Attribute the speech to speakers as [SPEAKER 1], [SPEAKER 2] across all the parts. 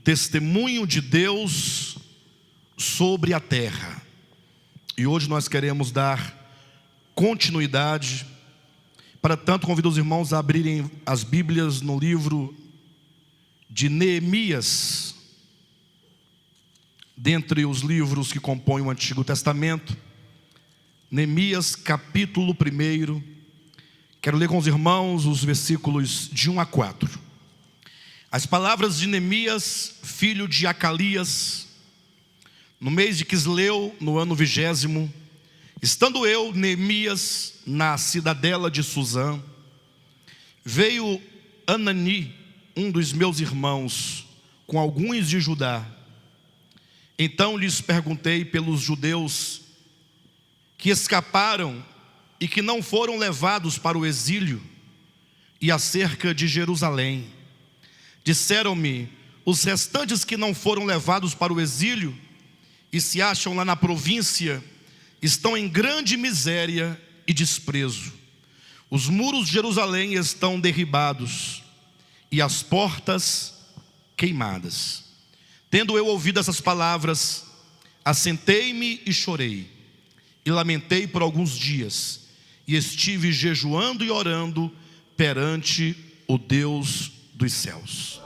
[SPEAKER 1] testemunho de Deus sobre a terra. E hoje nós queremos dar continuidade. Para tanto, convido os irmãos a abrirem as Bíblias no livro de Neemias, dentre os livros que compõem o Antigo Testamento. Neemias, capítulo 1. Quero ler com os irmãos os versículos de 1 a 4. As palavras de Neemias, filho de Acalias, no mês de Quisleu, no ano 20º, estando eu, Neemias, na cidadela de Susã, veio Anani, um dos meus irmãos, com alguns de Judá. Então lhes perguntei pelos judeus que escaparam e que não foram levados para o exílio, e acerca de Jerusalém. Disseram-me: os restantes que não foram levados para o exílio e se acham lá na província estão em grande miséria e desprezo. Os muros de Jerusalém estão derribados e as portas queimadas. Tendo eu ouvido essas palavras, assentei-me e chorei, e lamentei por alguns dias, e estive jejuando e orando perante o Deus dos céus.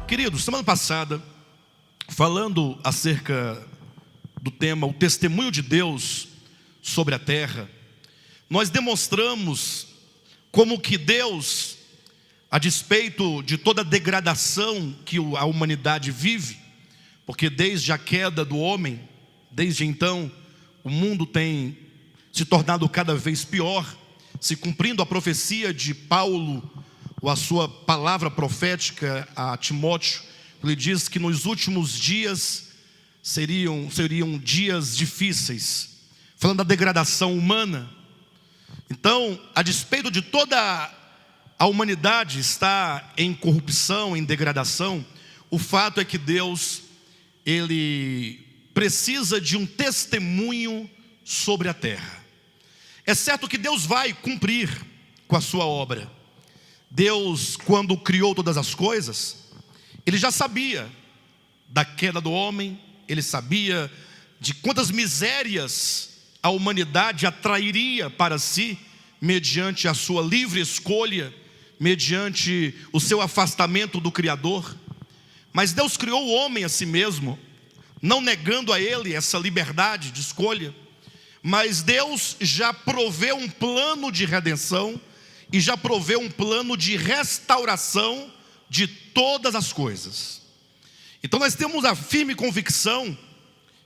[SPEAKER 1] Queridos, semana passada, falando acerca do tema o testemunho de Deus sobre a terra, nós demonstramos como que Deus, a despeito de toda a degradação que a humanidade vive, porque desde a queda do homem, desde então, o mundo tem se tornado cada vez pior, se cumprindo a profecia de Paulo, ou a sua palavra profética a Timóteo. Ele diz que nos últimos dias seriam dias difíceis, falando da degradação humana. Então, a despeito de toda a humanidade estar em corrupção, em degradação, o fato é que Deus, Ele precisa de um testemunho sobre a terra. É certo que Deus vai cumprir com a sua obra. Deus, quando criou todas as coisas, Ele já sabia da queda do homem, Ele sabia de quantas misérias a humanidade atrairia para si, mediante a sua livre escolha, mediante o seu afastamento do Criador. Mas Deus criou o homem a si mesmo, não negando a ele essa liberdade de escolha, mas Deus já proveu um plano de redenção, e já proveu um plano de restauração de todas as coisas. Então nós temos a firme convicção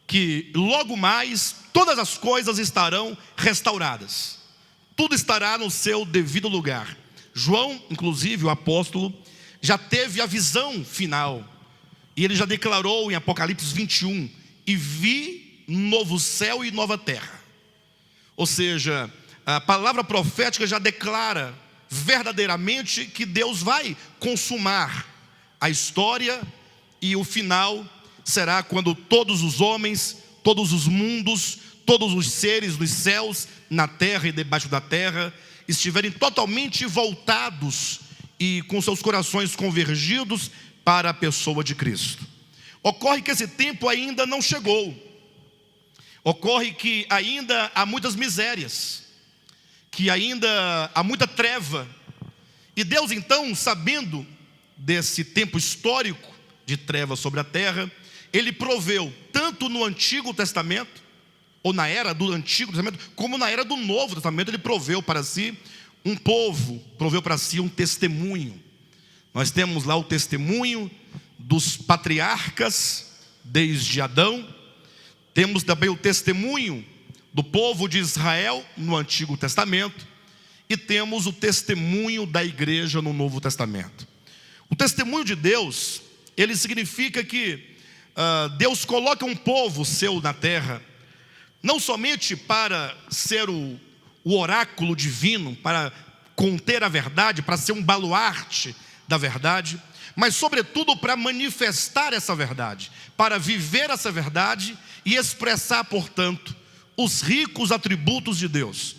[SPEAKER 1] que logo mais todas as coisas estarão restauradas. Tudo estará no seu devido lugar. João, inclusive o apóstolo, já teve a visão final. E ele já declarou em Apocalipse 21: e vi novo céu e nova terra. Ou seja, a palavra profética já declara verdadeiramente que Deus vai consumar a história, e o final será quando todos os homens, todos os mundos, todos os seres dos céus, na terra e debaixo da terra, estiverem totalmente voltados e com seus corações convergidos para a pessoa de Cristo. Ocorre que esse tempo ainda não chegou. Ocorre que ainda há muitas misérias, que ainda há muita treva. E Deus então, sabendo desse tempo histórico de trevas sobre a terra, Ele proveu tanto no Antigo Testamento, ou na era do Antigo Testamento, como na era do Novo Testamento. Ele proveu para si um povo, proveu para si um testemunho. Nós temos lá o testemunho dos patriarcas desde Adão. Temos também o testemunho do povo de Israel no Antigo Testamento e temos o testemunho da igreja no Novo Testamento. O testemunho de Deus, ele significa que Deus coloca um povo seu na terra, não somente para ser o oráculo divino, para conter a verdade, para ser um baluarte da verdade, mas sobretudo para manifestar essa verdade, para viver essa verdade e expressar, portanto, os ricos atributos de Deus.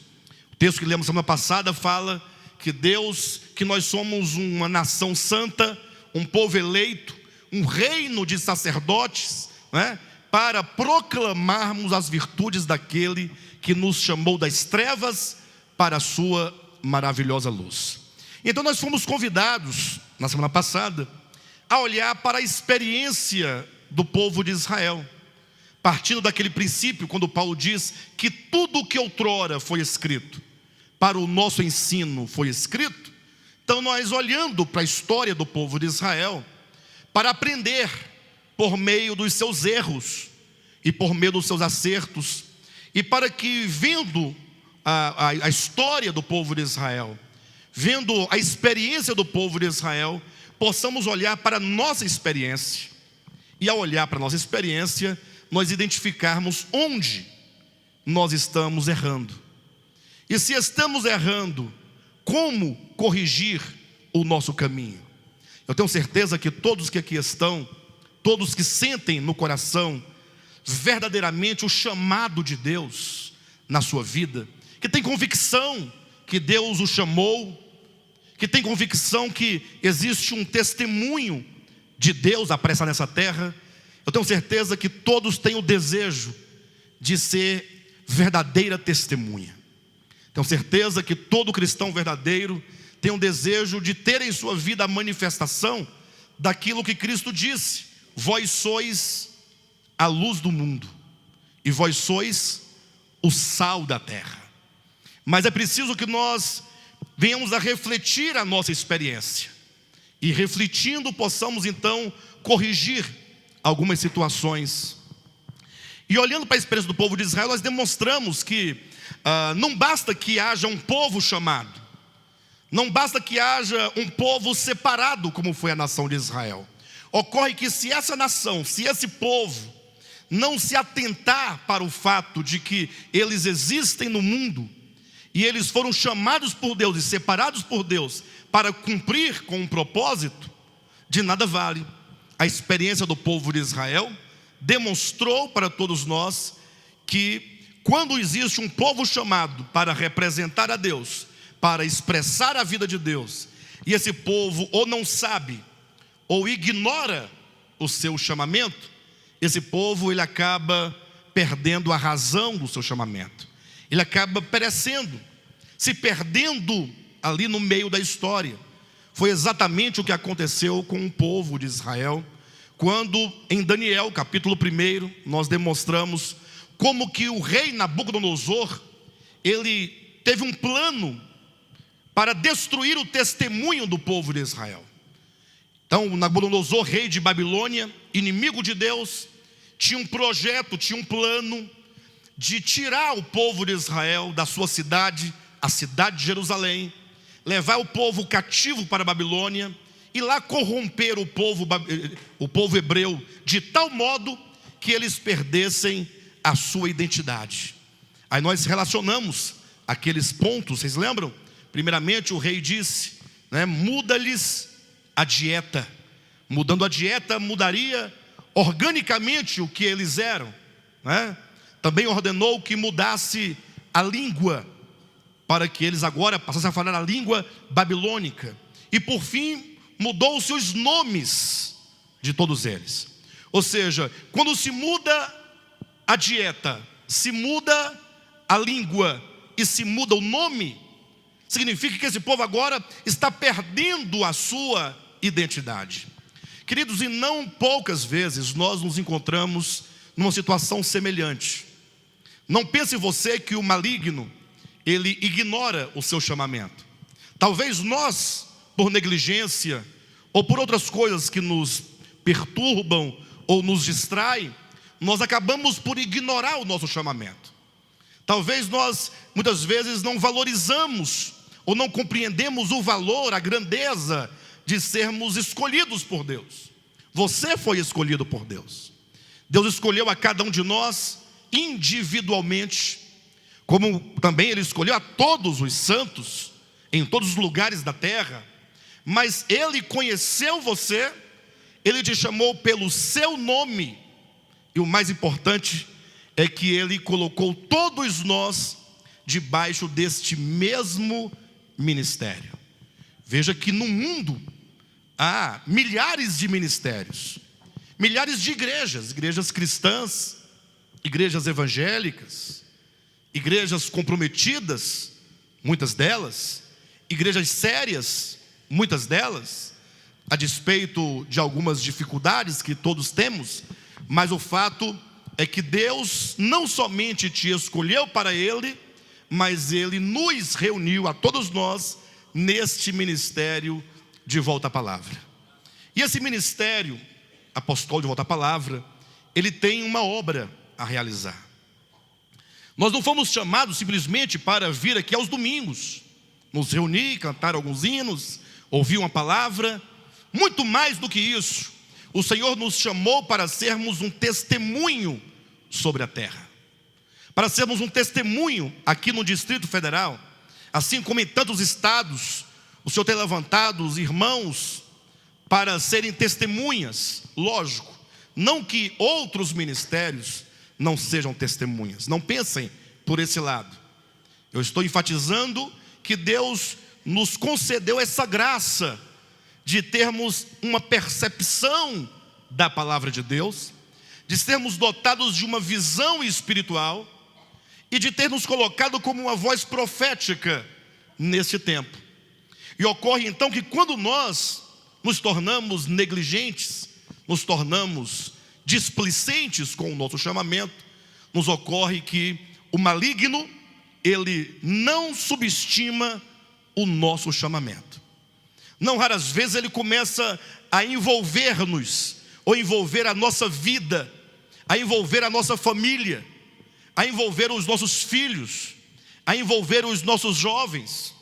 [SPEAKER 1] O texto que lemos semana passada fala que nós somos uma nação santa, um povo eleito, um reino de sacerdotes, né, para proclamarmos as virtudes daquele que nos chamou das trevas para a sua maravilhosa luz. Então nós fomos convidados, na semana passada, a olhar para a experiência do povo de Israel, partindo daquele princípio, quando Paulo diz que tudo o que outrora foi escrito, para o nosso ensino foi escrito. Então nós olhando para a história do povo de Israel, para aprender por meio dos seus erros e por meio dos seus acertos, e para que vendo a história do povo de Israel, vendo a experiência do povo de Israel, possamos olhar para a nossa experiência, e ao olhar para a nossa experiência, nós identificarmos onde nós estamos errando. E se estamos errando, como corrigir o nosso caminho? Eu tenho certeza que todos que aqui estão, todos que sentem no coração verdadeiramente o chamado de Deus na sua vida, que tem convicção que Deus o chamou, que tem convicção que existe um testemunho de Deus a prestar nessa terra, eu tenho certeza que todos têm o desejo de ser verdadeira testemunha. Tenho certeza que todo cristão verdadeiro tem um desejo de ter em sua vida a manifestação daquilo que Cristo disse: vós sois a luz do mundo, e vós sois o sal da terra. Mas é preciso que nós venhamos a refletir a nossa experiência, e refletindo possamos então corrigir algumas situações. E olhando para a experiência do povo de Israel, nós demonstramos que não basta que haja um povo chamado, não basta que haja um povo separado, como foi a nação de Israel. Ocorre que se essa nação, se esse povo não se atentar para o fato de que eles existem no mundo, e eles foram chamados por Deus e separados por Deus para cumprir com um propósito, de nada vale. A experiência do povo de Israel demonstrou para todos nós que quando existe um povo chamado para representar a Deus, para expressar a vida de Deus, e esse povo ou não sabe ou ignora o seu chamamento, esse povo ele acaba perdendo a razão do seu chamamento, ele acaba perecendo, se perdendo ali no meio da história. Foi exatamente o que aconteceu com o povo de Israel, quando em Daniel capítulo 1 nós demonstramos como que o rei Nabucodonosor, ele teve um plano para destruir o testemunho do povo de Israel. Então Nabucodonosor, rei de Babilônia, inimigo de Deus, tinha um projeto, tinha um plano de tirar o povo de Israel da sua cidade, a cidade de Jerusalém, levar o povo cativo para a Babilônia e lá corromper o povo hebreu de tal modo que eles perdessem a sua identidade. Aí nós relacionamos aqueles pontos, vocês lembram? Primeiramente o rei disse, muda-lhes a dieta. Mudando a dieta mudaria organicamente o que eles eram, Também ordenou que mudasse a língua, para que eles agora passassem a falar a língua babilônica. E por fim mudou-se os nomes de todos eles. Ou seja, quando se muda a dieta, se muda a língua e se muda o nome, significa que esse povo agora está perdendo a sua identidade. Queridos, e não poucas vezes nós nos encontramos numa situação semelhante. Não pense você que o maligno, ele ignora o seu chamamento. Talvez nós, por negligência, ou por outras coisas que nos perturbam ou nos distraem, nós acabamos por ignorar o nosso chamamento. Talvez nós, muitas vezes, não valorizamos ou não compreendemos o valor, a grandeza de sermos escolhidos por Deus. Você foi escolhido por Deus. Deus escolheu a cada um de nós individualmente, como também Ele escolheu a todos os santos, em todos os lugares da terra. Mas Ele conheceu você, Ele te chamou pelo seu nome, e o mais importante é que Ele colocou todos nós debaixo deste mesmo ministério. Veja que no mundo há milhares de ministérios, milhares de igrejas cristãs, igrejas evangélicas, igrejas comprometidas, muitas delas, igrejas sérias, muitas delas, a despeito de algumas dificuldades que todos temos, mas o fato é que Deus não somente te escolheu para Ele, mas Ele nos reuniu a todos nós neste ministério de Volta à Palavra. E esse ministério apostólico de Volta à Palavra, ele tem uma obra a realizar. Nós não fomos chamados simplesmente para vir aqui aos domingos, nos reunir, cantar alguns hinos, ouvir uma palavra. Muito mais do que isso, o Senhor nos chamou para sermos um testemunho sobre a terra, para sermos um testemunho aqui no Distrito Federal, assim como em tantos estados. O Senhor tem levantado os irmãos para serem testemunhas. Lógico, não que outros ministérios não sejam testemunhas, não pensem por esse lado. Eu estou enfatizando que Deus nos concedeu essa graça de termos uma percepção da palavra de Deus, de sermos dotados de uma visão espiritual e de ter nos colocado como uma voz profética nesse tempo. E ocorre então que quando nós nos tornamos negligentes, nos tornamos displicentes com o nosso chamamento, nos ocorre que o maligno, ele não subestima o nosso chamamento. Não raras vezes ele começa a envolver-nos, ou envolver a nossa vida, a envolver a nossa família, a envolver os nossos filhos, a envolver os nossos jovens,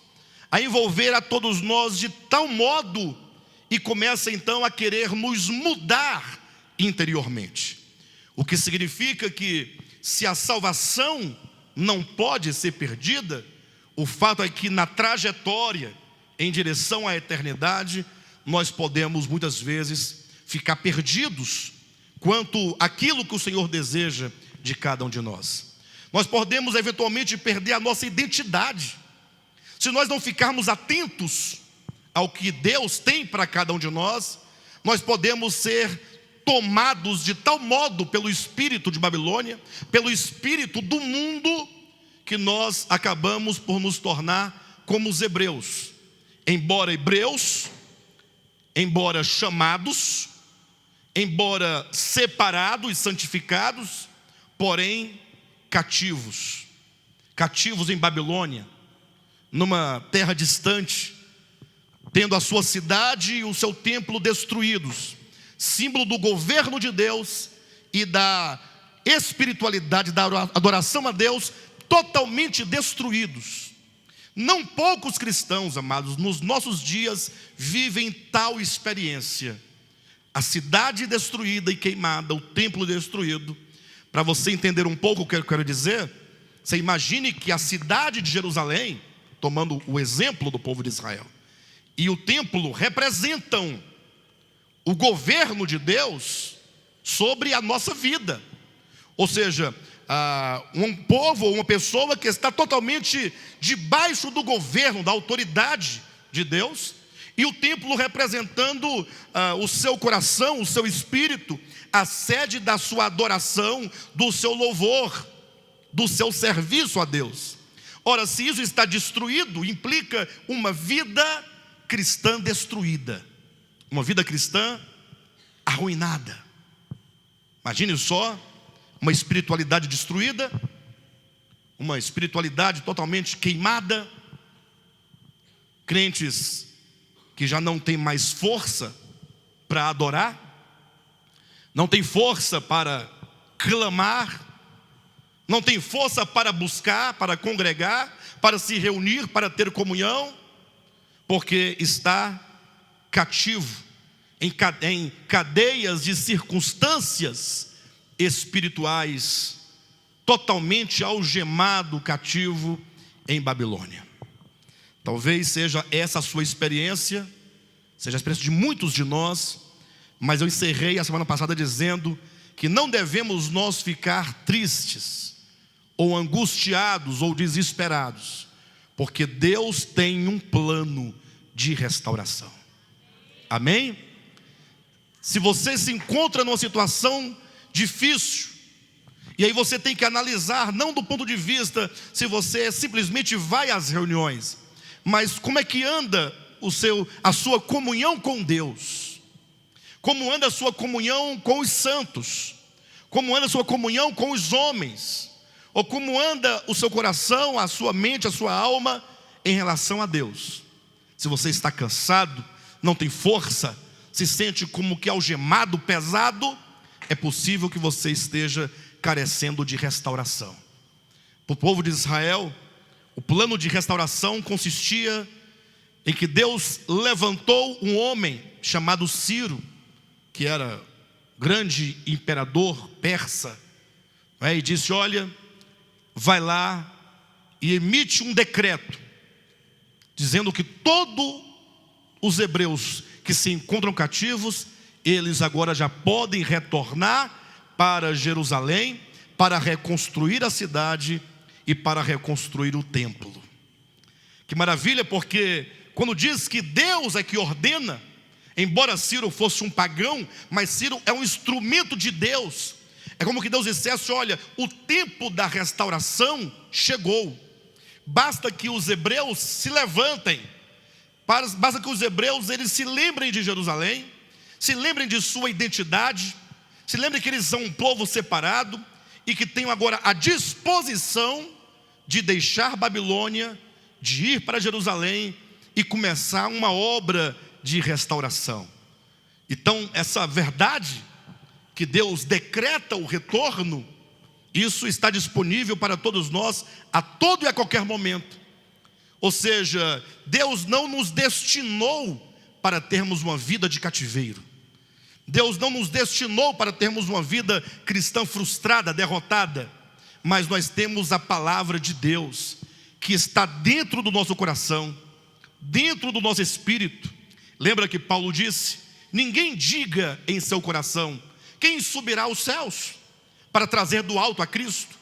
[SPEAKER 1] a envolver a todos nós de tal modo, e começa então a querer nos mudar interiormente. O que significa que, se a salvação não pode ser perdida, o fato é que na trajetória em direção à eternidade, nós podemos muitas vezes ficar perdidos quanto àquilo que o Senhor deseja de cada um de nós. Nós podemos eventualmente perder a nossa identidade, se nós não ficarmos atentos ao que Deus tem para cada um de nós. Nós podemos ser tomados de tal modo pelo espírito de Babilônia, pelo espírito do mundo, que nós acabamos por nos tornar como os hebreus. Embora hebreus, embora chamados, embora separados e santificados, porém cativos em Babilônia, numa terra distante, tendo a sua cidade e o seu templo destruídos, símbolo do governo de Deus e da espiritualidade, da adoração a Deus, totalmente destruídos. Não poucos cristãos, amados, nos nossos dias vivem tal experiência. A cidade destruída e queimada, o templo destruído. Para você entender um pouco o que eu quero dizer, você imagine que a cidade de Jerusalém, tomando o exemplo do povo de Israel, e o templo representam o governo de Deus sobre a nossa vida. Ou seja, um povo ou uma pessoa que está totalmente debaixo do governo, da autoridade de Deus, e o templo representando o seu coração, o seu espírito, a sede da sua adoração, do seu louvor, do seu serviço a Deus. Ora, se isso está destruído, implica uma vida cristã destruída, uma vida cristã arruinada. Imagine só, uma espiritualidade destruída, uma espiritualidade totalmente queimada, crentes que já não têm mais força para adorar, não tem força para clamar, não tem força para buscar, para congregar, para se reunir, para ter comunhão, porque está cativo, em cadeias de circunstâncias espirituais, totalmente algemado, cativo em Babilônia. Talvez seja essa a sua experiência, seja a experiência de muitos de nós, mas eu encerrei a semana passada dizendo que não devemos nós ficar tristes, ou angustiados, ou desesperados, porque Deus tem um plano de restauração. Amém? Se você se encontra numa situação difícil, e aí você tem que analisar, não do ponto de vista se você simplesmente vai às reuniões, mas como é que anda a sua comunhão com Deus, como anda a sua comunhão com os santos, como anda a sua comunhão com os homens, ou como anda o seu coração, a sua mente, a sua alma em relação a Deus. Se você está cansado, não tem força, se sente como que algemado, pesado, é possível que você esteja carecendo de restauração. Para o povo de Israel, o plano de restauração consistia em que Deus levantou um homem chamado Ciro, que era grande imperador persa, e disse: olha, vai lá e emite um decreto, dizendo que todos os hebreus que se encontram cativos, eles agora já podem retornar para Jerusalém, para reconstruir a cidade e para reconstruir o templo. Que maravilha, porque quando diz que Deus é que ordena, embora Ciro fosse um pagão, mas Ciro é um instrumento de Deus. É como que Deus dissesse: olha, o tempo da restauração chegou, basta que os hebreus se levantem, basta que os hebreus eles se lembrem de Jerusalém, se lembrem de sua identidade, se lembrem que eles são um povo separado e que tenham agora a disposição de deixar Babilônia, de ir para Jerusalém e começar uma obra de restauração. Então, essa verdade que Deus decreta o retorno, isso está disponível para todos nós a todo e a qualquer momento. Ou seja, Deus não nos destinou para termos uma vida de cativeiro. Deus não nos destinou para termos uma vida cristã frustrada, derrotada. Mas nós temos a palavra de Deus, que está dentro do nosso coração, dentro do nosso espírito. Lembra que Paulo disse: ninguém diga em seu coração: quem subirá aos céus para trazer do alto a Cristo?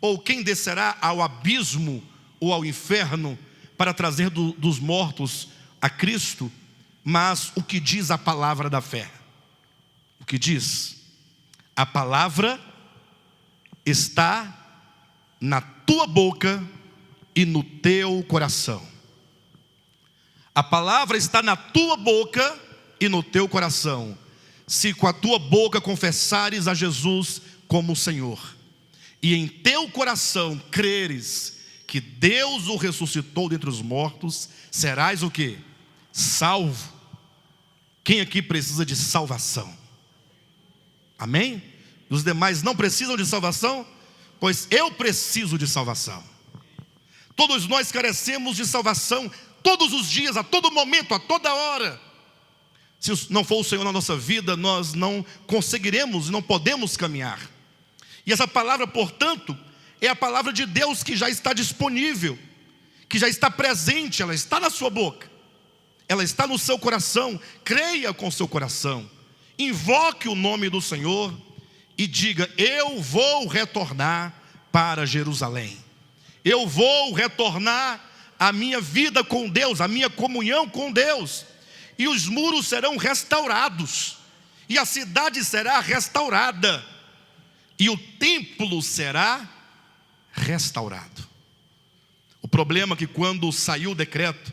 [SPEAKER 1] Ou quem descerá ao abismo ou ao inferno para trazer dos mortos a Cristo? Mas o que diz a palavra da fé? O que diz? A palavra está na tua boca e no teu coração. A palavra está na tua boca e no teu coração. Se com a tua boca confessares a Jesus como Senhor, e em teu coração creres que Deus o ressuscitou dentre os mortos, serás o quê? Salvo. Quem aqui precisa de salvação? Amém? Os demais não precisam de salvação? Pois eu preciso de salvação. Todos nós carecemos de salvação, todos os dias, a todo momento, a toda hora. Se não for o Senhor na nossa vida, nós não conseguiremos, não podemos caminhar. E essa palavra, portanto, é a palavra de Deus que já está disponível, que já está presente, ela está na sua boca, ela está no seu coração. Creia com seu coração, invoque o nome do Senhor e diga: eu vou retornar para Jerusalém, eu vou retornar à minha vida com Deus, à minha comunhão com Deus, e os muros serão restaurados, e a cidade será restaurada, e o templo será restaurado. O problema é que quando saiu o decreto,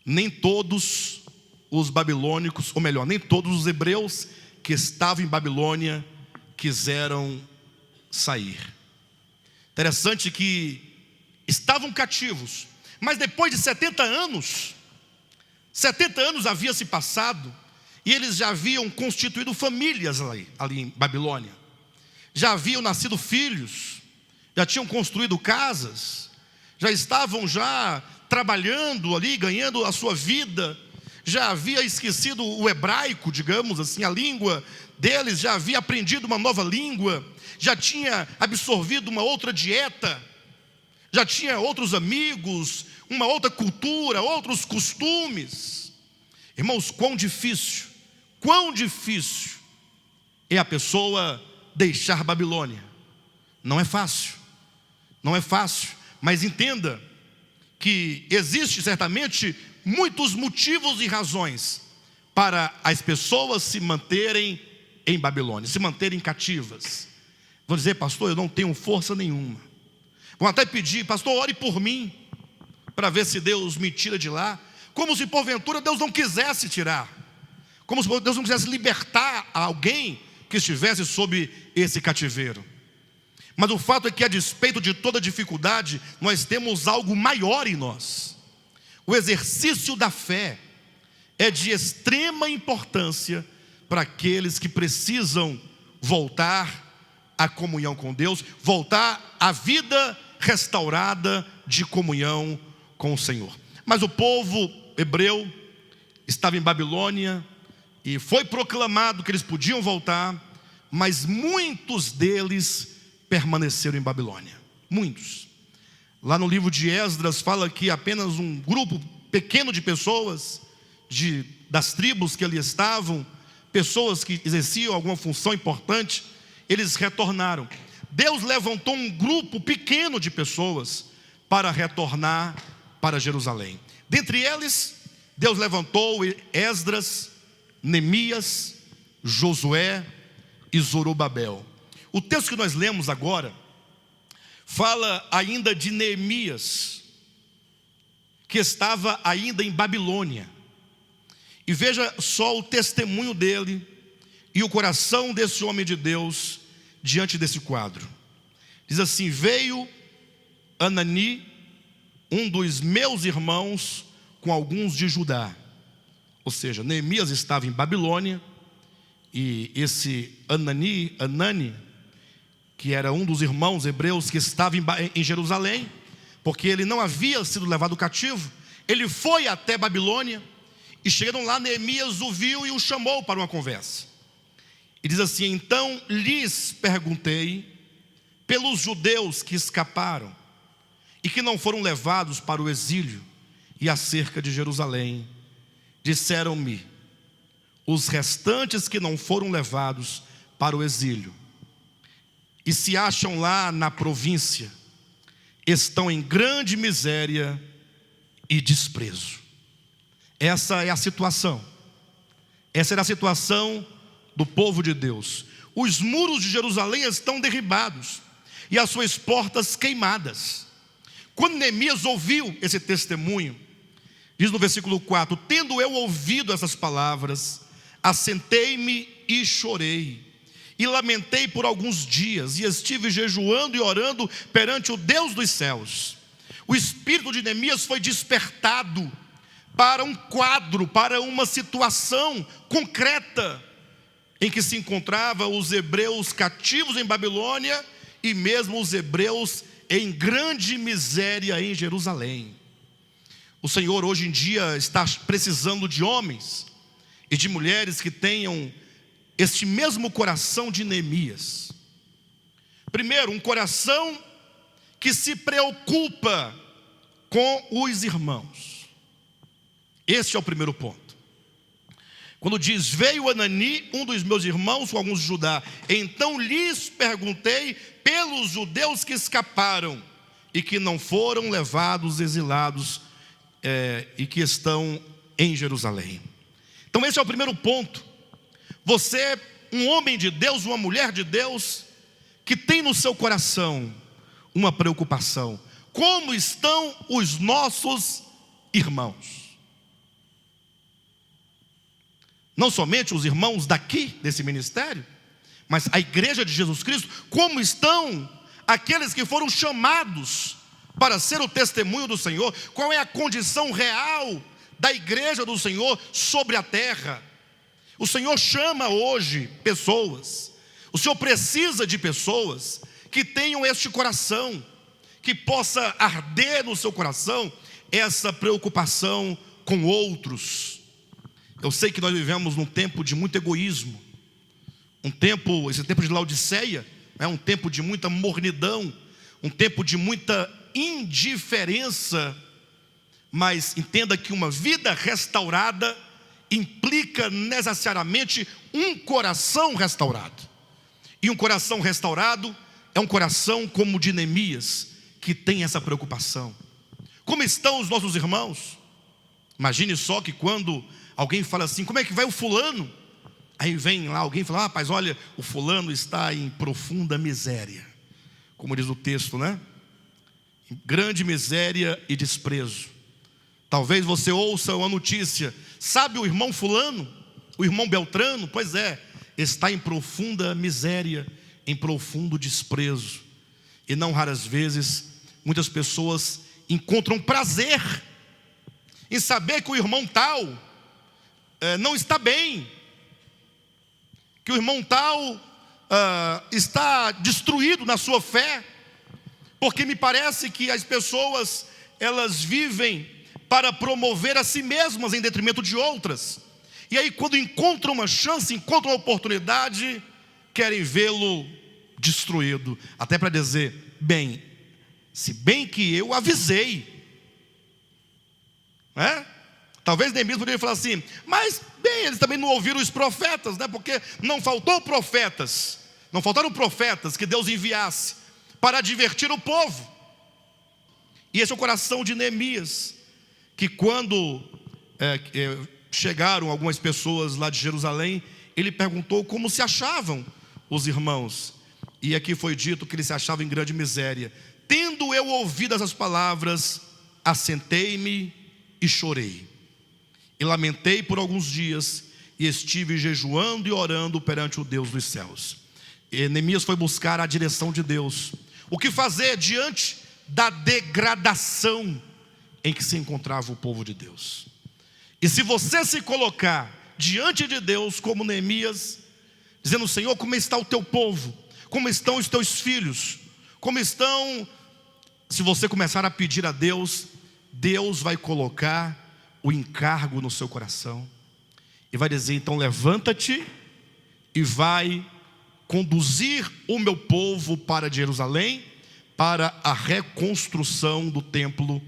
[SPEAKER 1] nem todos os babilônicos, ou melhor, nem todos os hebreus que estavam em Babilônia quiseram sair. Interessante que estavam cativos, mas depois de 70 anos havia se passado, e eles já haviam constituído famílias ali em Babilônia, já haviam nascido filhos, já tinham construído casas, já estavam trabalhando ali, ganhando a sua vida, já havia esquecido o hebraico, digamos assim, a língua deles, já havia aprendido uma nova língua, já tinha absorvido uma outra dieta, já tinha outros amigos, uma outra cultura, outros costumes. Irmãos, quão difícil é a pessoa deixar Babilônia. Não é fácil, mas entenda que existe certamente muitos motivos e razões para as pessoas se manterem em Babilônia, se manterem cativas. Vão dizer: pastor, eu não tenho força nenhuma. Vão até pedir: pastor, ore por mim, para ver se Deus me tira de lá. Como se porventura Deus não quisesse tirar, como se Deus não quisesse libertar alguém que estivesse sob esse cativeiro. Mas o fato é que, a despeito de toda dificuldade, nós temos algo maior em nós. O exercício da fé é de extrema importância para aqueles que precisam voltar à comunhão com Deus, voltar à vida restaurada de comunhão com o Senhor. Mas o povo hebreu estava em Babilônia e foi proclamado que eles podiam voltar, mas muitos deles permaneceram em Babilônia. Muitos. Lá no livro de Esdras fala que apenas um grupo pequeno de pessoas, das tribos que ali estavam, pessoas que exerciam alguma função importante, eles retornaram. Deus levantou um grupo pequeno de pessoas para retornar para Jerusalém. Dentre eles, Deus levantou Esdras, Neemias, Josué e Zorobabel. O texto que nós lemos agora fala ainda de Neemias, que estava ainda em Babilônia. E veja só o testemunho dele e o coração desse homem de Deus diante desse quadro. Diz assim: veio Anani, um dos meus irmãos, com alguns de Judá. Ou seja, Neemias estava em Babilônia, e esse Anani, que era um dos irmãos hebreus que estava em Jerusalém, porque ele não havia sido levado cativo, ele foi até Babilônia, e chegando lá, Neemias o viu e o chamou para uma conversa. E diz assim: então lhes perguntei pelos judeus que escaparam e que não foram levados para o exílio, e acerca de Jerusalém. Disseram-me: os restantes que não foram levados para o exílio e se acham lá na província, estão em grande miséria e desprezo. Essa é a situação. Essa era a situação do povo de Deus. Os muros de Jerusalém estão derribados e as suas portas queimadas. Quando Neemias ouviu esse testemunho, diz no versículo 4: tendo eu ouvido essas palavras, assentei-me e chorei, e lamentei por alguns dias, e estive jejuando e orando perante o Deus dos céus. O espírito de Neemias foi despertado para um quadro, para uma situação concreta, em que se encontravam os hebreus cativos em Babilônia, e mesmo os hebreus em grande miséria em Jerusalém. O Senhor hoje em dia está precisando de homens e de mulheres que tenham este mesmo coração de Neemias. Primeiro, um coração que se preocupa com os irmãos. Este é o primeiro ponto. Quando diz: veio Anani, um dos meus irmãos, com alguns de Judá, então lhes perguntei pelos judeus que escaparam e que não foram levados, exilados, e que estão em Jerusalém. Então esse é o primeiro ponto. Você, um homem de Deus, uma mulher de Deus, que tem no seu coração uma preocupação: como estão os nossos irmãos? Não somente os irmãos daqui, desse ministério, mas a igreja de Jesus Cristo. Como estão aqueles que foram chamados para ser o testemunho do Senhor? Qual é a condição real da igreja do Senhor sobre a terra? O Senhor chama hoje pessoas, o Senhor precisa de pessoas que tenham este coração, que possa arder no seu coração essa preocupação com outros. Eu sei que nós vivemos num tempo de muito egoísmo, esse tempo de Laodiceia é um tempo de muita mornidão, um tempo de muita indiferença. Mas entenda que uma vida restaurada implica necessariamente um coração restaurado. E um coração restaurado é um coração como o de Neemias, que tem essa preocupação. Como estão os nossos irmãos? Imagine só que quando alguém fala assim: como é que vai o fulano? Aí vem lá alguém e fala: rapaz, olha, o fulano está em profunda miséria. Como diz o texto, né? Em grande miséria e desprezo. Talvez você ouça uma notícia: sabe o irmão fulano? O irmão Beltrano? Pois é, está em profunda miséria, em profundo desprezo. E não raras vezes, muitas pessoas encontram prazer em saber que o irmão tal não está bem, que o irmão tal está destruído na sua fé, porque me parece que as pessoas, elas vivem para promover a si mesmas em detrimento de outras. E aí, quando encontram uma chance, encontram uma oportunidade, querem vê-lo destruído, até para dizer: bem, se bem que eu avisei, talvez Neemias poderia falar assim: mas bem, eles também não ouviram os profetas, porque não faltaram profetas que Deus enviasse para advertir o povo. E esse é o coração de Neemias, que quando chegaram algumas pessoas lá de Jerusalém, ele perguntou como se achavam os irmãos, e aqui foi dito que ele se achava em grande miséria. Tendo eu ouvido essas palavras, assentei-me e chorei, e lamentei por alguns dias, e estive jejuando e orando perante o Deus dos céus. E Neemias foi buscar a direção de Deus. O que fazer diante da degradação em que se encontrava o povo de Deus? E se você se colocar diante de Deus como Neemias, dizendo: Senhor, como está o teu povo? Como estão os teus filhos? Como estão? Se você começar a pedir a Deus, Deus vai colocar o encargo no seu coração e vai dizer: então levanta-te e vai conduzir o meu povo para Jerusalém, para a reconstrução do templo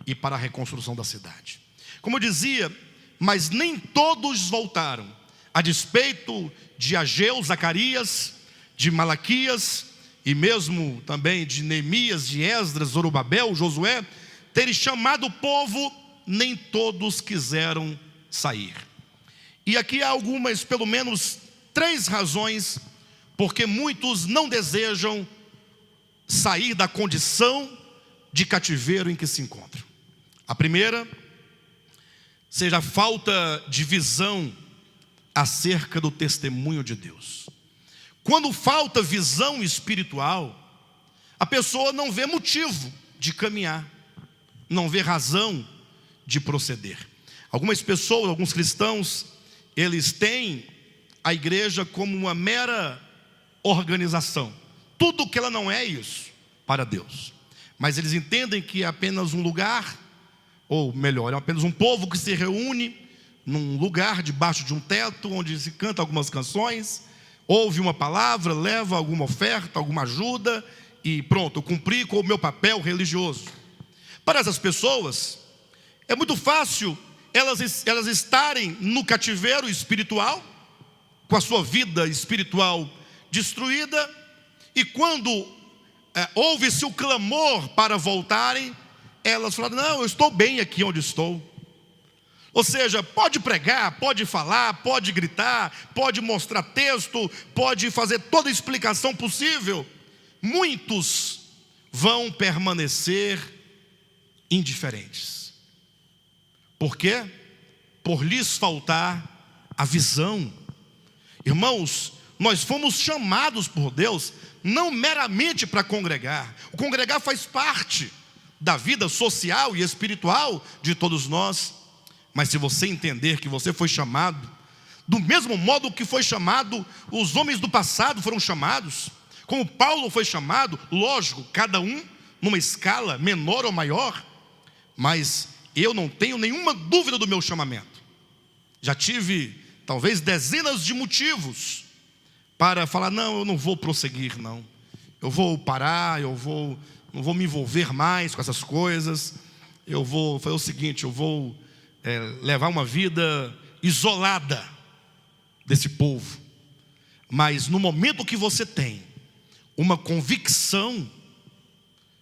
[SPEAKER 1] e para a reconstrução da cidade. Como eu dizia, mas nem todos voltaram, a despeito de Ageu, Zacarias, de Malaquias e mesmo também de Neemias, de Esdras, Zorobabel, Josué terem chamado o povo, nem todos quiseram sair. E aqui há algumas, pelo menos 3 razões porque muitos não desejam sair da condição de cativeiro em que se encontram. A primeira seja a falta de visão acerca do testemunho de Deus. Quando falta visão espiritual, a pessoa não vê motivo de caminhar, não vê razão de proceder. Algumas pessoas, alguns cristãos, eles têm a igreja como uma mera organização. Tudo que ela não é isso para Deus. Mas eles entendem que é apenas um lugar, ou melhor, é apenas um povo que se reúne num lugar debaixo de um teto, onde se canta algumas canções, ouve uma palavra, leva alguma oferta, alguma ajuda, e pronto, eu cumpri com o meu papel religioso. Para essas pessoas, é muito fácil elas estarem no cativeiro espiritual, com a sua vida espiritual destruída, e quando ouve-se o clamor para voltarem, elas falam: não, eu estou bem aqui onde estou. Ou seja, pode pregar, pode falar, pode gritar, pode mostrar texto, pode fazer toda a explicação possível. Muitos vão permanecer indiferentes. Por quê? Por lhes faltar a visão. Irmãos, nós fomos chamados por Deus não meramente para congregar. O congregar faz parte da vida social e espiritual de todos nós. Mas se você entender que você foi chamado do mesmo modo que foi chamado, os homens do passado foram chamados, Como Paulo foi chamado, lógico, cada um numa escala menor ou maior, mas eu não tenho nenhuma dúvida do meu chamamento. Já tive talvez dezenas de motivos para falar: não, eu não vou prosseguir, não. Eu vou parar, não vou me envolver mais com essas coisas. Eu vou fazer o seguinte, eu vou levar uma vida isolada desse povo. Mas no momento que você tem uma convicção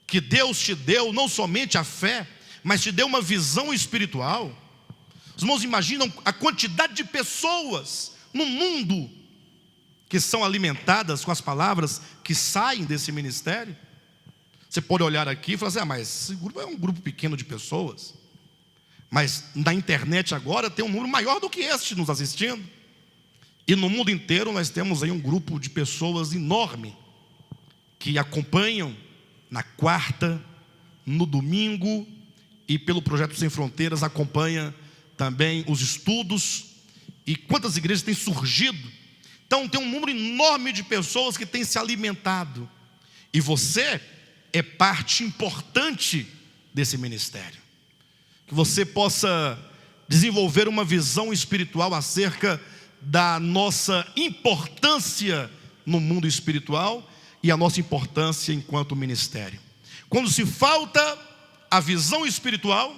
[SPEAKER 1] que Deus te deu, não somente a fé, mas te deu uma visão espiritual. Os irmãos imaginam a quantidade de pessoas no mundo que são alimentadas com as palavras que saem desse ministério? Você pode olhar aqui e falar assim: mas esse grupo é um grupo pequeno de pessoas. Mas na internet agora tem um número maior do que este nos assistindo. E no mundo inteiro nós temos aí um grupo de pessoas enorme que acompanham na quarta, no domingo, e pelo Projeto Sem Fronteiras acompanha também os estudos. E quantas igrejas têm surgido. Então tem um número enorme de pessoas que têm se alimentado. E você é parte importante desse ministério. Que você possa desenvolver uma visão espiritual acerca da nossa importância no mundo espiritual e a nossa importância enquanto ministério. Quando se falta a visão espiritual,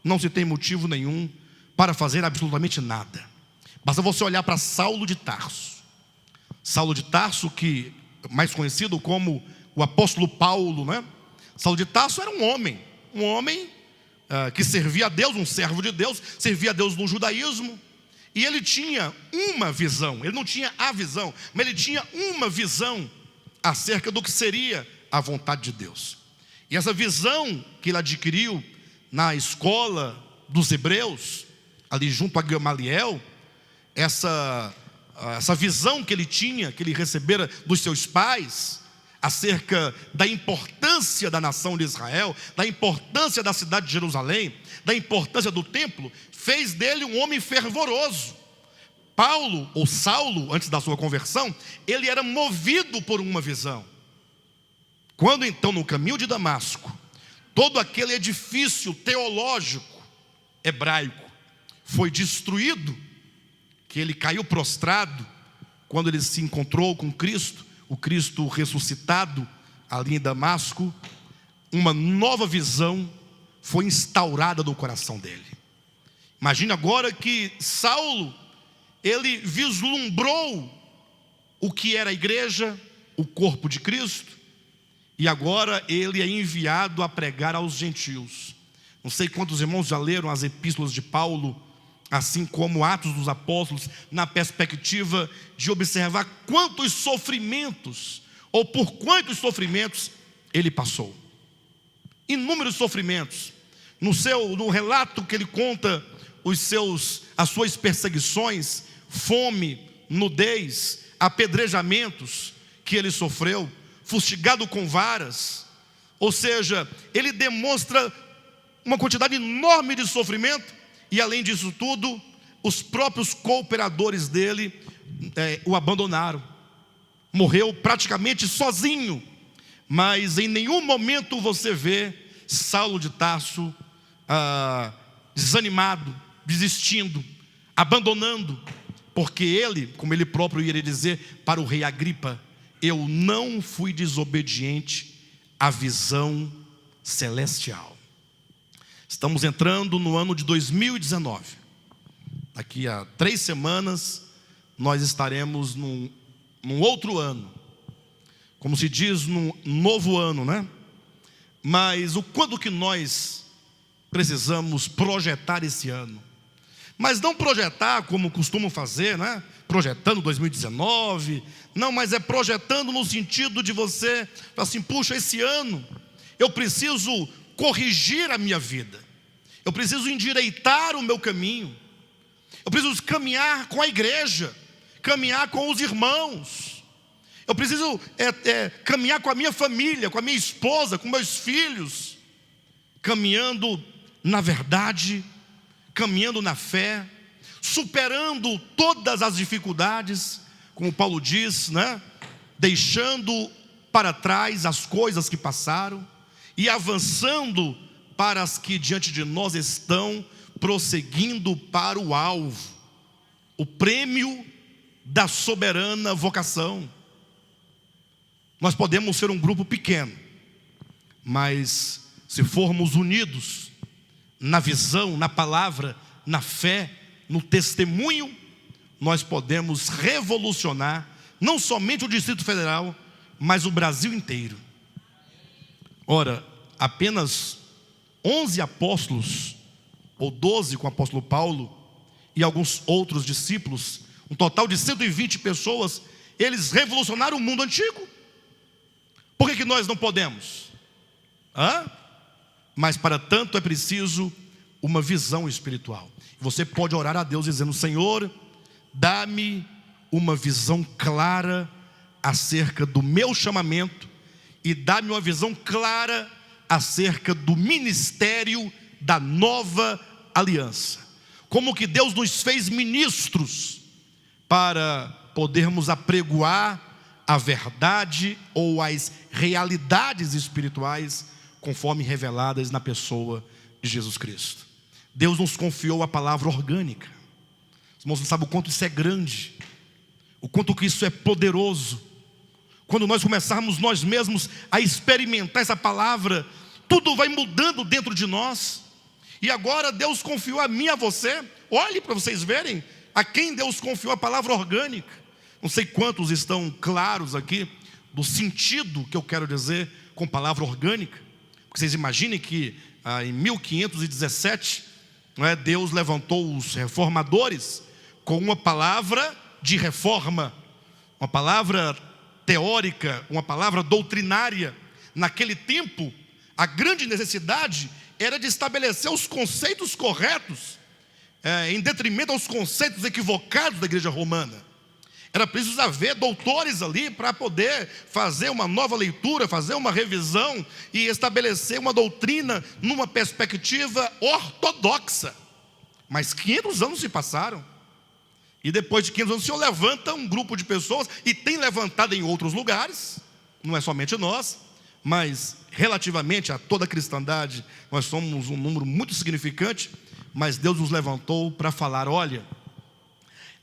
[SPEAKER 1] não se tem motivo nenhum para fazer absolutamente nada. Basta você olhar para Saulo de Tarso. Saulo de Tarso, que é mais conhecido como o apóstolo Paulo, né? Saulo de Tarso era um homem que servia a Deus, um servo de Deus, servia a Deus no judaísmo. E ele tinha uma visão, ele não tinha a visão, mas ele tinha uma visão acerca do que seria a vontade de Deus. E essa visão que ele adquiriu na escola dos hebreus, ali junto a Gamaliel, essa visão que ele tinha, que ele recebera dos seus pais, acerca da importância da nação de Israel, da importância da cidade de Jerusalém, da importância do templo, fez dele um homem fervoroso. Paulo, ou Saulo, antes da sua conversão, ele era movido por uma visão. Quando então no caminho de Damasco, todo aquele edifício teológico hebraico foi destruído, que ele caiu prostrado, quando ele se encontrou com Cristo, o Cristo ressuscitado ali em Damasco, uma nova visão foi instaurada no coração dele. Imagine agora que Saulo, ele vislumbrou o que era a igreja, o corpo de Cristo, e agora ele é enviado a pregar aos gentios. Não sei quantos irmãos já leram as epístolas de Paulo, assim como Atos dos Apóstolos, na perspectiva de observar quantos sofrimentos, ou por quantos sofrimentos ele passou. Inúmeros sofrimentos. No relato que ele conta as suas perseguições, fome, nudez, apedrejamentos que ele sofreu, fustigado com varas. Ou seja, ele demonstra uma quantidade enorme de sofrimento. E além disso tudo, os próprios cooperadores dele o abandonaram. Morreu praticamente sozinho. Mas em nenhum momento você vê Saulo de Tarso desanimado, desistindo, abandonando. Porque ele, como ele próprio iria dizer para o rei Agripa: eu não fui desobediente à visão celestial. Estamos entrando no ano de 2019. Daqui a 3 semanas nós estaremos num outro ano. Como se diz, num novo ano, né? Mas o quanto que nós precisamos projetar esse ano. Mas não projetar como costumam fazer, né? Projetando 2019. Não, mas é projetando no sentido de você falar assim: puxa, esse ano eu preciso corrigir a minha vida, eu preciso endireitar o meu caminho, eu preciso caminhar com a igreja, caminhar com os irmãos, eu preciso caminhar com a minha família, com a minha esposa, com meus filhos, caminhando na verdade, caminhando na fé, superando todas as dificuldades, como Paulo diz, né? deixando para trás as coisas que passaram e avançando para as que diante de nós estão, prosseguindo para o alvo, o prêmio da soberana vocação. Nós podemos ser um grupo pequeno, mas se formos unidos na visão, na palavra, na fé, no testemunho, nós podemos revolucionar não somente o Distrito Federal, mas o Brasil inteiro. Ora, apenas 11 apóstolos, ou 12 com o apóstolo Paulo, e alguns outros discípulos, um total de 120 pessoas, eles revolucionaram o mundo antigo. Por que nós não podemos? Mas para tanto é preciso uma visão espiritual. Você pode orar a Deus dizendo: Senhor, dá-me uma visão clara acerca do meu chamamento e dá-me uma visão clara acerca do ministério da nova aliança. Como que Deus nos fez ministros para podermos apregoar a verdade ou as realidades espirituais conforme reveladas na pessoa de Jesus Cristo. Deus nos confiou a palavra orgânica. Os irmãos não sabem o quanto isso é grande, o quanto que isso é poderoso. Quando nós começarmos nós mesmos a experimentar essa palavra, tudo vai mudando dentro de nós. E agora Deus confiou a mim e a você. Olhe para vocês verem a quem Deus confiou a palavra orgânica. Não sei quantos estão claros aqui do sentido que eu quero dizer com palavra orgânica. Porque vocês imaginem que em 1517 Deus levantou os reformadores com uma palavra de reforma, uma palavra teórica, uma palavra doutrinária. Naquele tempo, a grande necessidade era de estabelecer os conceitos corretos, em detrimento aos conceitos equivocados da igreja romana. Era preciso haver doutores ali para poder fazer uma nova leitura, fazer uma revisão e estabelecer uma doutrina numa perspectiva ortodoxa. Mas 500 anos se passaram. E depois de 500 anos o Senhor levanta um grupo de pessoas, e tem levantado em outros lugares, não é somente nós, mas relativamente a toda a cristandade, nós somos um número muito significante. Mas Deus nos levantou para falar: olha,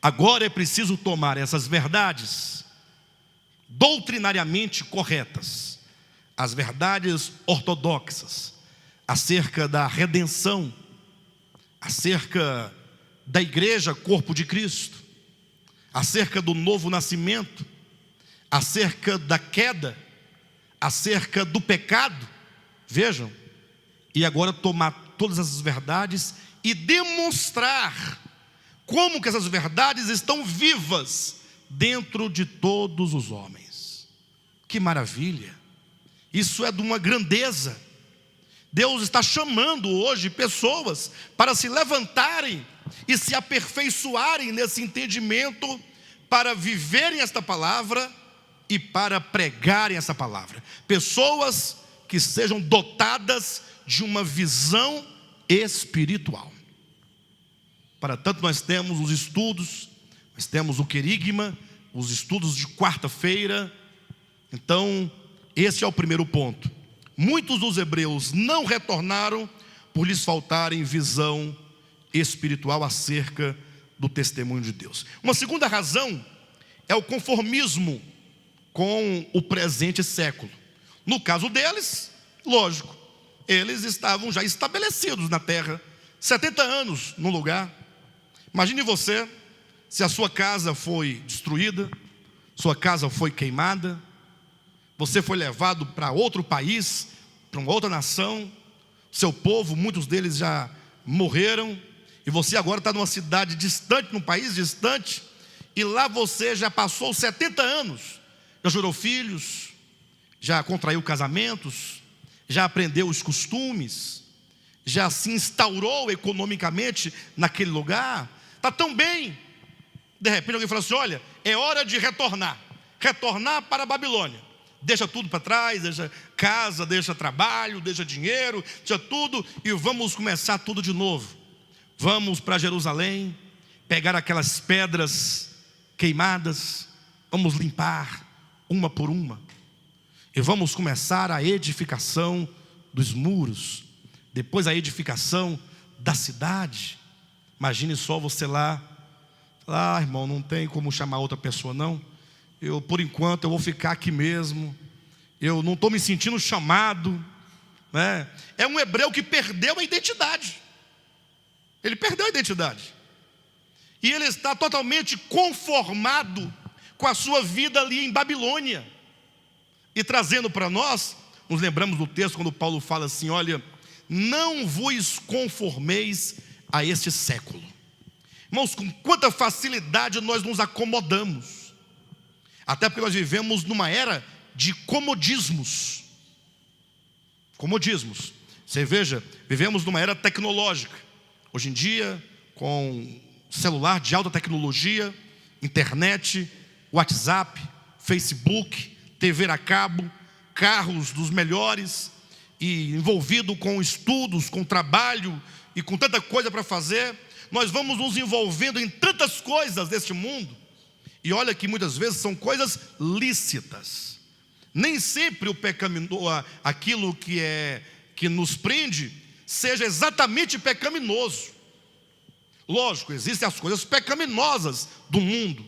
[SPEAKER 1] agora é preciso tomar essas verdades doutrinariamente corretas, as verdades ortodoxas, acerca da redenção, acerca da igreja, corpo de Cristo, acerca do novo nascimento, acerca da queda, acerca do pecado. Vejam, e agora tomar todas essas verdades e demonstrar como que essas verdades estão vivas dentro de todos os homens. Que maravilha! Isso é de uma grandeza. Deus está chamando hoje pessoas para se levantarem e se aperfeiçoarem nesse entendimento, para viverem esta palavra e para pregarem essa palavra. Pessoas que sejam dotadas de uma visão espiritual. Para tanto, nós temos os estudos, nós temos o querigma, os estudos de quarta-feira. Então, esse é o primeiro ponto. Muitos dos hebreus não retornaram por lhes faltarem visão espiritual acerca do testemunho de Deus. Uma segunda razão é o conformismo com o presente século. No caso deles, lógico, eles estavam já estabelecidos na terra, 70 anos no lugar. Imagine você, se a sua casa foi destruída, sua casa foi queimada, você foi levado para outro país, para uma outra nação, seu povo, muitos deles já morreram, e você agora está numa cidade distante, num país distante, e lá você já passou 70 anos, já gerou filhos, já contraiu casamentos, já aprendeu os costumes, já se instaurou economicamente naquele lugar, está tão bem. De repente alguém fala assim: olha, é hora de retornar para a Babilônia. Deixa tudo para trás, deixa casa, deixa trabalho, deixa dinheiro, deixa tudo, e vamos começar tudo de novo. Vamos para Jerusalém, pegar aquelas pedras queimadas, vamos limpar, uma por uma, e vamos começar a edificação dos muros, depois a edificação da cidade. Imagine só você lá, irmão, não tem como chamar outra pessoa não, por enquanto eu vou ficar aqui mesmo, eu não estou me sentindo chamado, né? É um hebreu que perdeu a identidade, ele perdeu a identidade, e ele está totalmente conformado com a sua vida ali em Babilônia. E trazendo para nós, nos lembramos do texto quando Paulo fala assim: olha, não vos conformeis a este século. Irmãos, com quanta facilidade nós nos acomodamos, até porque nós vivemos numa era de comodismos. Comodismos. Você veja, vivemos numa era tecnológica. Hoje em dia, com celular de alta tecnologia, internet, WhatsApp, Facebook, TV a cabo, carros dos melhores, e envolvido com estudos, com trabalho e com tanta coisa para fazer, nós vamos nos envolvendo em tantas coisas deste mundo, e olha que muitas vezes são coisas lícitas. Nem sempre o pecaminoso, aquilo que nos prende, seja exatamente pecaminoso. Lógico, existem as coisas pecaminosas do mundo,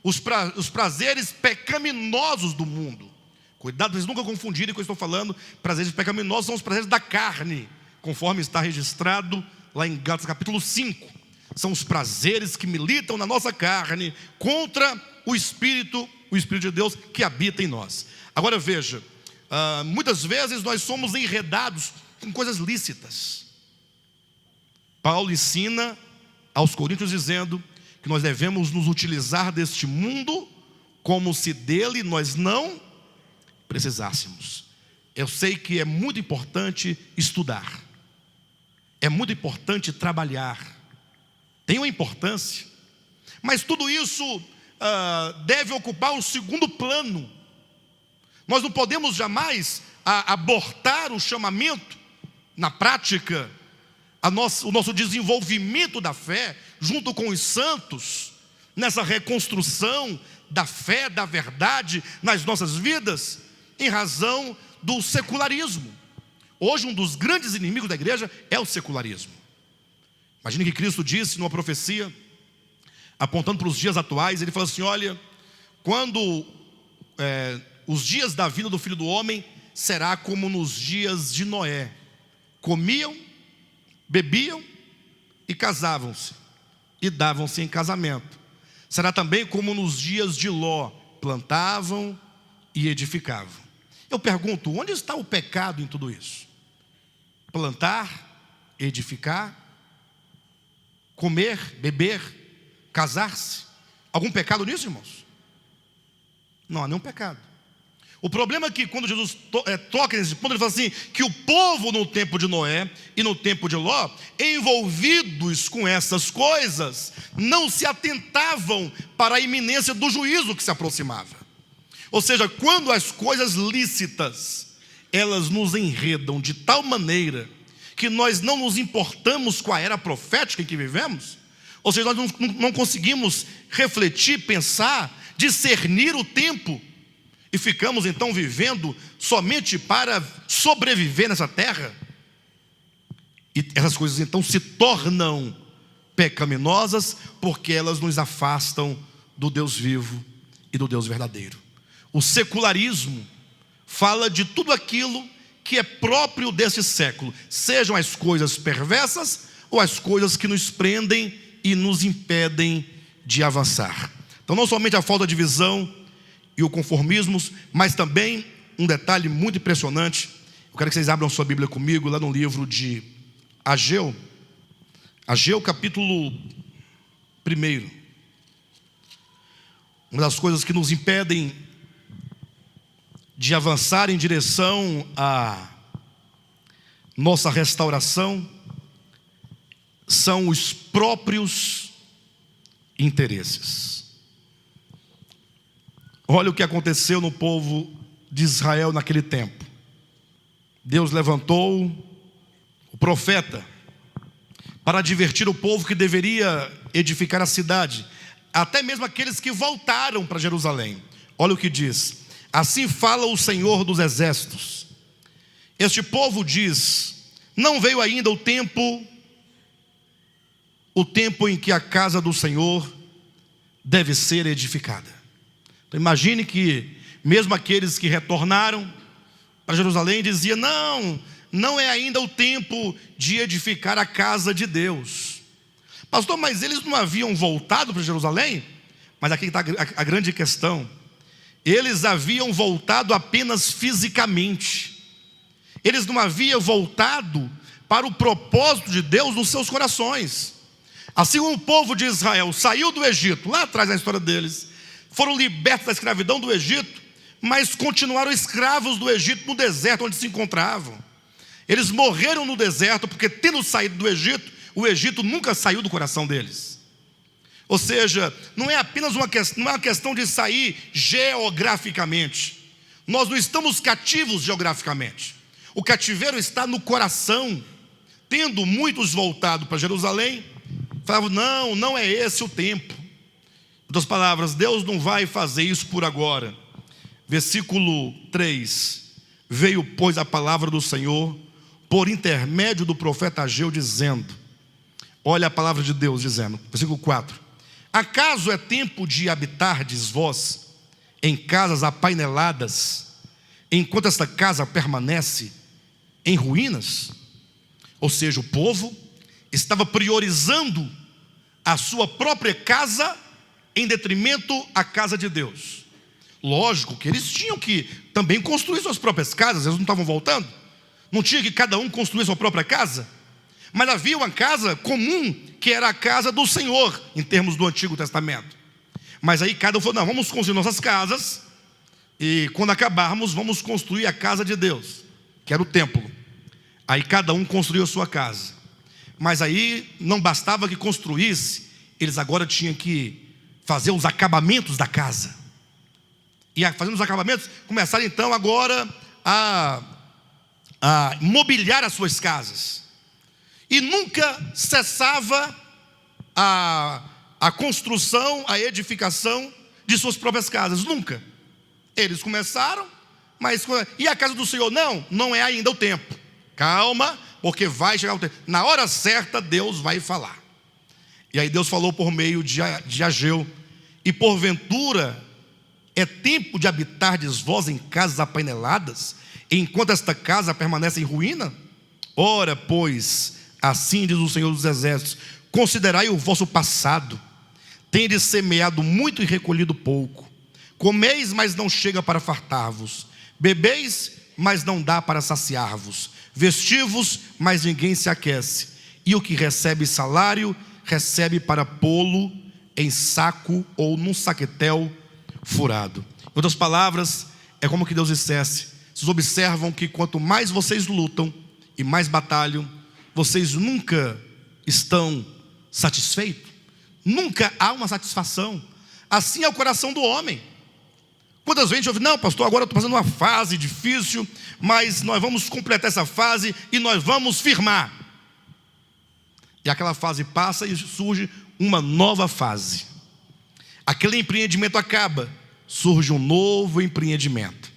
[SPEAKER 1] os prazeres pecaminosos do mundo. Cuidado, vocês nunca confundirem o que eu estou falando. Prazeres pecaminosos são os prazeres da carne, conforme está registrado lá em Gálatas capítulo 5. São os prazeres que militam na nossa carne contra o Espírito de Deus que habita em nós. Agora veja, muitas vezes nós somos enredados com coisas lícitas. Paulo ensina aos coríntios dizendo que nós devemos nos utilizar deste mundo como se dele nós não precisássemos. Eu sei que é muito importante estudar, é muito importante trabalhar, tem uma importância, mas tudo isso deve ocupar o segundo plano. Nós não podemos jamais abortar o chamamento. Na prática, o nosso desenvolvimento da fé, junto com os santos, nessa reconstrução da fé, da verdade nas nossas vidas, em razão do secularismo. Hoje um dos grandes inimigos da igreja é o secularismo. Imagine que Cristo disse numa profecia, apontando para os dias atuais, ele falou assim: olha, quando os dias da vinda do Filho do Homem será como nos dias de Noé, comiam, bebiam e casavam-se, e davam-se em casamento. Será também como nos dias de Ló, plantavam e edificavam. Eu pergunto, onde está o pecado em tudo isso? Plantar, edificar, comer, beber, casar-se. Algum pecado nisso, irmãos? Não há nenhum pecado. O problema é que quando Jesus toca nesse ponto, ele fala assim, que o povo no tempo de Noé e no tempo de Ló, envolvidos com essas coisas, não se atentavam para a iminência do juízo que se aproximava. Ou seja, quando as coisas lícitas, elas nos enredam de tal maneira que nós não nos importamos com a era profética em que vivemos, ou seja, nós não conseguimos refletir, pensar, discernir o tempo, e ficamos então vivendo somente para sobreviver nessa terra, e essas coisas então se tornam pecaminosas, porque elas nos afastam do Deus vivo e do Deus verdadeiro. O secularismo fala de tudo aquilo que é próprio desse século, sejam as coisas perversas ou as coisas que nos prendem e nos impedem de avançar. Então não somente a falta de visão e o conformismo, mas também um detalhe muito impressionante. Eu quero que vocês abram sua Bíblia comigo lá no livro de Ageu. Ageu capítulo 1. Uma das coisas que nos impedem de avançar em direção à nossa restauração são os próprios interesses. Olha o que aconteceu no povo de Israel naquele tempo. Deus levantou o profeta para advertir o povo que deveria edificar a cidade, até mesmo aqueles que voltaram para Jerusalém. Olha o que diz: assim fala o Senhor dos exércitos. Este povo diz: não veio ainda o tempo em que a casa do Senhor deve ser edificada. Então imagine que mesmo aqueles que retornaram para Jerusalém diziam: não é ainda o tempo de edificar a casa de Deus. Pastor, mas eles não haviam voltado para Jerusalém? Mas aqui está a grande questão. Eles haviam voltado apenas fisicamente. Eles não haviam voltado para o propósito de Deus nos seus corações. Assim como o povo de Israel saiu do Egito, lá atrás na história deles, foram libertos da escravidão do Egito, mas continuaram escravos do Egito no deserto onde se encontravam. Eles morreram no deserto porque, tendo saído do Egito, o Egito nunca saiu do coração deles. Ou seja, não é apenas uma questão de sair geograficamente. Nós não estamos cativos geograficamente. O cativeiro está no coração. Tendo muitos voltado para Jerusalém, falavam: não é esse o tempo. Em outras palavras, Deus não vai fazer isso por agora. Versículo 3: veio, pois, a palavra do Senhor por intermédio do profeta Ageu, dizendo, olha a palavra de Deus dizendo, versículo 4: acaso é tempo de habitardes vós em casas apaineladas, enquanto esta casa permanece em ruínas? Ou seja, o povo estava priorizando a sua própria casa em detrimento à casa de Deus. Lógico que eles tinham que também construir suas próprias casas, eles não estavam voltando. Não tinha que cada um construir sua própria casa? Mas havia uma casa comum, que era a casa do Senhor, em termos do Antigo Testamento. Mas aí cada um falou: não, vamos construir nossas casas, e quando acabarmos, vamos construir a casa de Deus, que era o templo. Aí cada um construiu a sua casa. Mas aí não bastava que construísse, eles agora tinham que fazer os acabamentos da casa. E fazendo os acabamentos, começaram então agora a mobiliar as suas casas. E nunca cessava a construção, a edificação de suas próprias casas. Nunca. Eles começaram, mas... E a casa do Senhor? Não é ainda o tempo. Calma, porque vai chegar o tempo. Na hora certa, Deus vai falar. E aí Deus falou por meio de Ageu: e porventura é tempo de habitardes vós em casas apaineladas, enquanto esta casa permanece em ruína? Ora, pois, assim diz o Senhor dos exércitos: considerai o vosso passado. Tendes semeado muito e recolhido pouco. Comeis, mas não chega para fartar-vos. Bebeis, mas não dá para saciar-vos. Vestivos, mas ninguém se aquece. E o que recebe salário, recebe para pô-lo em saco ou num saquetel furado. Em outras palavras, é como que Deus dissesse: vocês observam que quanto mais vocês lutam e mais batalham, vocês nunca estão satisfeitos. Nunca há uma satisfação. Assim é o coração do homem. Quantas vezes a gente ouve: não, pastor, agora eu estou passando uma fase difícil, mas nós vamos completar essa fase e nós vamos firmar. E aquela fase passa e surge uma nova fase. Aquele empreendimento acaba, surge um novo empreendimento.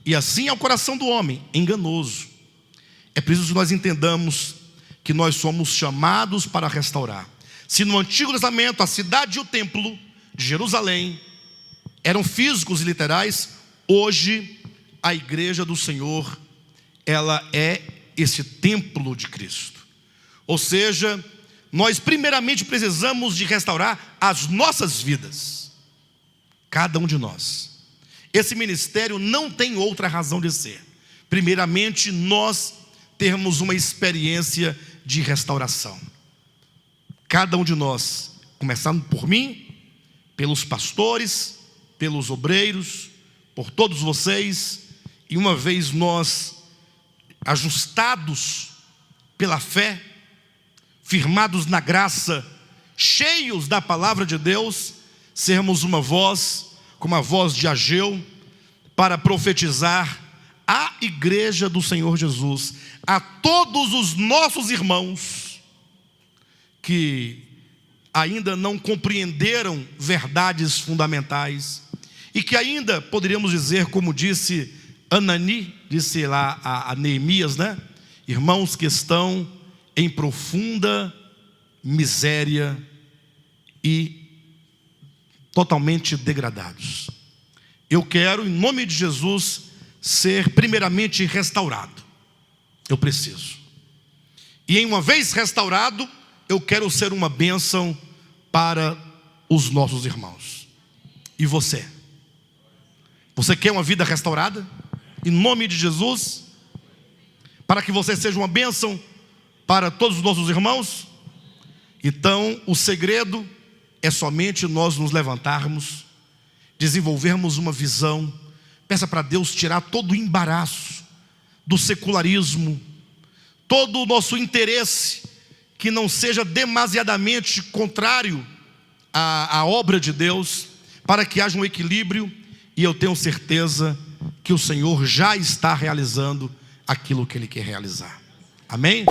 [SPEAKER 1] E assim é o coração do homem, enganoso. É preciso que nós entendamos que nós somos chamados para restaurar. Se no Antigo Testamento a cidade e o templo de Jerusalém eram físicos e literais, hoje a igreja do Senhor, ela é esse templo de Cristo. Ou seja, nós primeiramente precisamos de restaurar as nossas vidas, cada um de nós. Esse ministério não tem outra razão de ser. Primeiramente, nós termos uma experiência de restauração. Cada um de nós, começando por mim, pelos pastores, pelos obreiros, por todos vocês, e uma vez nós ajustados pela fé, firmados na graça, cheios da palavra de Deus, sermos uma voz, como a voz de Ageu, para profetizar à igreja do Senhor Jesus, a todos os nossos irmãos que ainda não compreenderam verdades fundamentais e que ainda poderíamos dizer, como disse Anani, disse lá a Neemias, né? Irmãos que estão em profunda miséria e totalmente degradados. Eu quero, em nome de Jesus, ser primeiramente restaurado. Eu preciso. E em uma vez restaurado, eu quero ser uma bênção para os nossos irmãos. E você? Você quer uma vida restaurada? Em nome de Jesus? Para que você seja uma bênção para todos os nossos irmãos? Então, o segredo é somente nós nos levantarmos, desenvolvermos uma visão. Peça para Deus tirar todo o embaraço do secularismo, todo o nosso interesse que não seja demasiadamente contrário à obra de Deus, para que haja um equilíbrio. E eu tenho certeza que o Senhor já está realizando aquilo que Ele quer realizar. Amém?